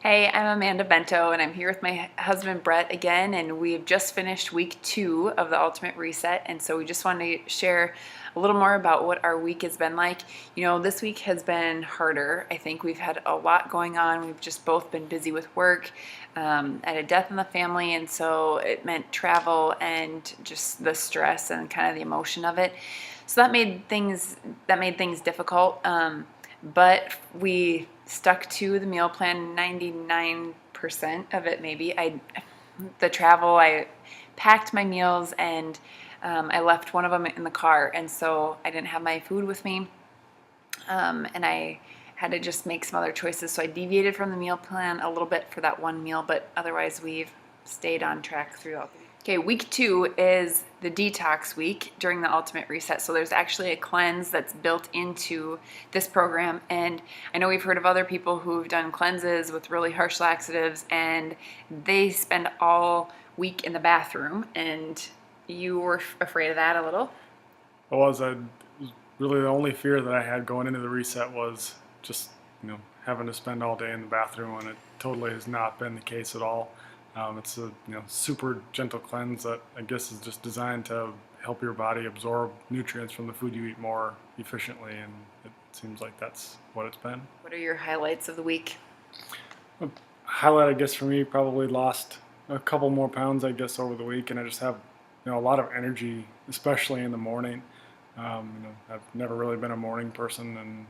Hey, I'm Amanda Bento, and I'm here with my husband Brett again, and we've just finished week 2 of the Ultimate Reset, and so we just wanted to share a little more about what our week has been like. This week has been harder. I think we've had a lot going on. We've just both been busy with work, at a death in the family, and so it meant travel and just the stress and kind of the emotion of it. So that made things difficult. But we stuck to the meal plan 99% of it. Maybe the travel, I packed my meals, and I left one of them in the car, and so I didn't have my food with me, and I had to just make some other choices. So I deviated from the meal plan a little bit for that one meal, but otherwise we've stayed on track throughout the week. Okay, week 2 is the detox week during the Ultimate Reset. So there's actually a cleanse that's built into this program. And I know we've heard of other people who've done cleanses with really harsh laxatives, and they spend all week in the bathroom. And you were afraid of that a little? Really the only fear that I had going into the reset was just having to spend all day in the bathroom, and it totally has not been the case at all. It's a super gentle cleanse that I guess is just designed to help your body absorb nutrients from the food you eat more efficiently, and it seems like that's what it's been. What are your highlights of the week? A highlight, I guess, for me, probably lost a couple more pounds, I guess, over the week, and I just have a lot of energy, especially in the morning. I've never really been a morning person, and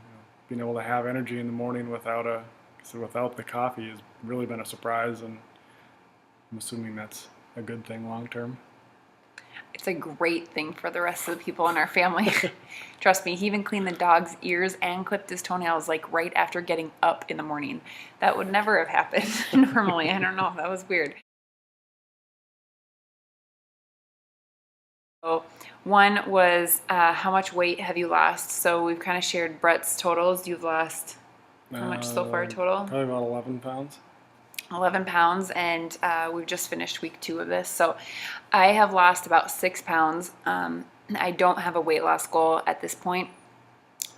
being able to have energy in the morning without the coffee has really been a surprise, and I'm assuming that's a good thing long term. It's a great thing for the rest of the people in our family. Trust me, he even cleaned the dog's ears and clipped his toenails like right after getting up in the morning. That would never have happened normally. I don't know. That was weird. So one was how much weight have you lost? So we've kind of shared Brett's totals. You've lost how much so far total? Probably about 11 pounds. 11 pounds, and we've just finished week 2 of this. So I have lost about 6 pounds. I don't have a weight loss goal at this point.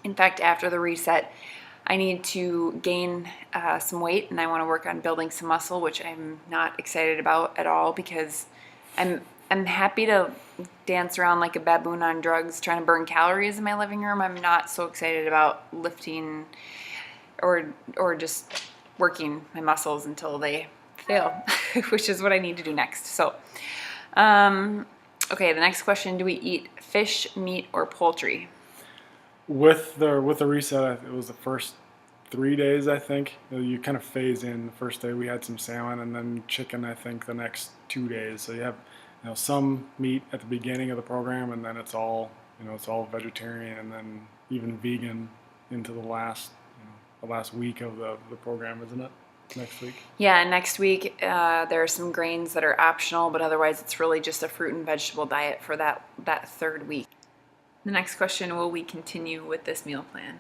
In fact, after the reset, I need to gain some weight, and I want to work on building some muscle, which I'm not excited about at all, because I'm happy to dance around like a baboon on drugs trying to burn calories in my living room. I'm not so excited about lifting or just working my muscles until they fail, which is what I need to do next. So, okay, the next question: do we eat fish, meat, or poultry? With the reset, it was the first 3 days, I think. You kind of phase in. The first day we had some salmon, and then chicken, I think, the next 2 days. So you have some meat at the beginning of the program, and then it's all vegetarian, and then even vegan into the last week of the program, isn't it? Next week. Yeah, next week there are some grains that are optional, but otherwise it's really just a fruit and vegetable diet for that third week. The next question: will we continue with this meal plan?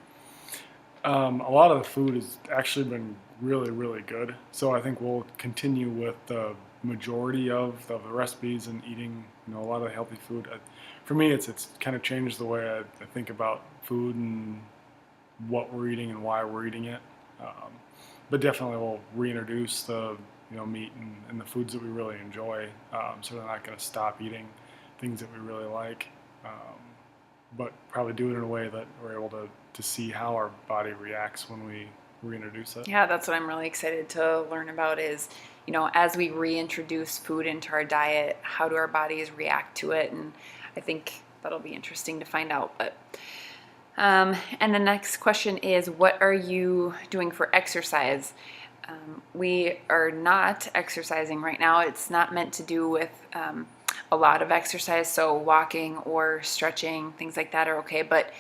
A lot of the food has actually been really, really good. So I think we'll continue with the majority of the recipes and eating, a lot of the healthy food. For me, it's kind of changed the way I think about food and what we're eating and why we're eating it. But definitely we'll reintroduce the meat and the foods that we really enjoy. So we're not going to stop eating things that we really like. But probably do it in a way that we're able to see how our body reacts when we reintroduce it. Yeah, that's what I'm really excited to learn about is, as we reintroduce food into our diet, how do our bodies react to it? And I think that'll be interesting to find out. But and the next question is, what are you doing for exercise? We are not exercising right now. It's not meant to do with a lot of exercise, so walking or stretching, things like that are okay, but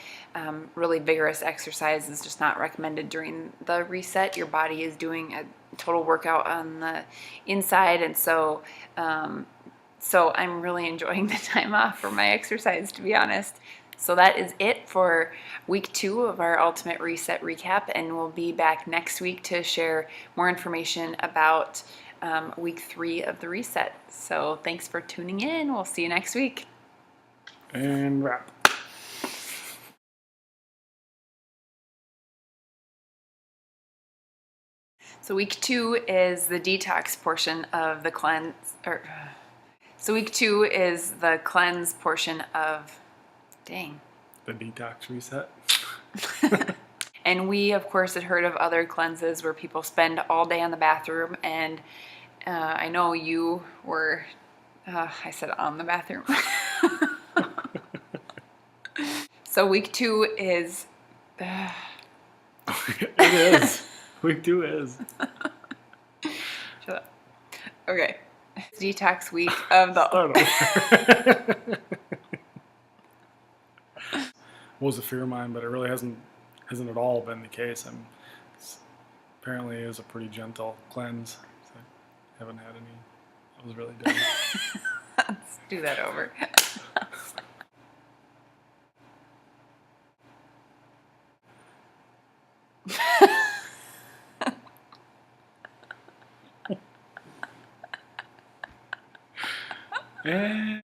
really vigorous exercise is just not recommended during the reset. Your body is doing a total workout on the inside, and so I'm really enjoying the time off for my exercise, to be honest. So that is it for week 2 of our Ultimate Reset recap, and we'll be back next week to share more information about week 3 of the reset. So thanks for tuning in. We'll see you next week. And wrap. So week 2 is the detox portion of the cleanse, so week 2 is the cleanse portion of, dang. The detox reset. And we, of course, had heard of other cleanses where people spend all day in the bathroom, and I know you were, I said on the bathroom. So week 2 is, It is. Week 2 is. shut up. Okay. Detox week of the, Start over. Was a fear of mine, but it really hasn't at all been the case. Apparently it is a pretty gentle cleanse. So I haven't had any. I was really done. let's do that over. Eh.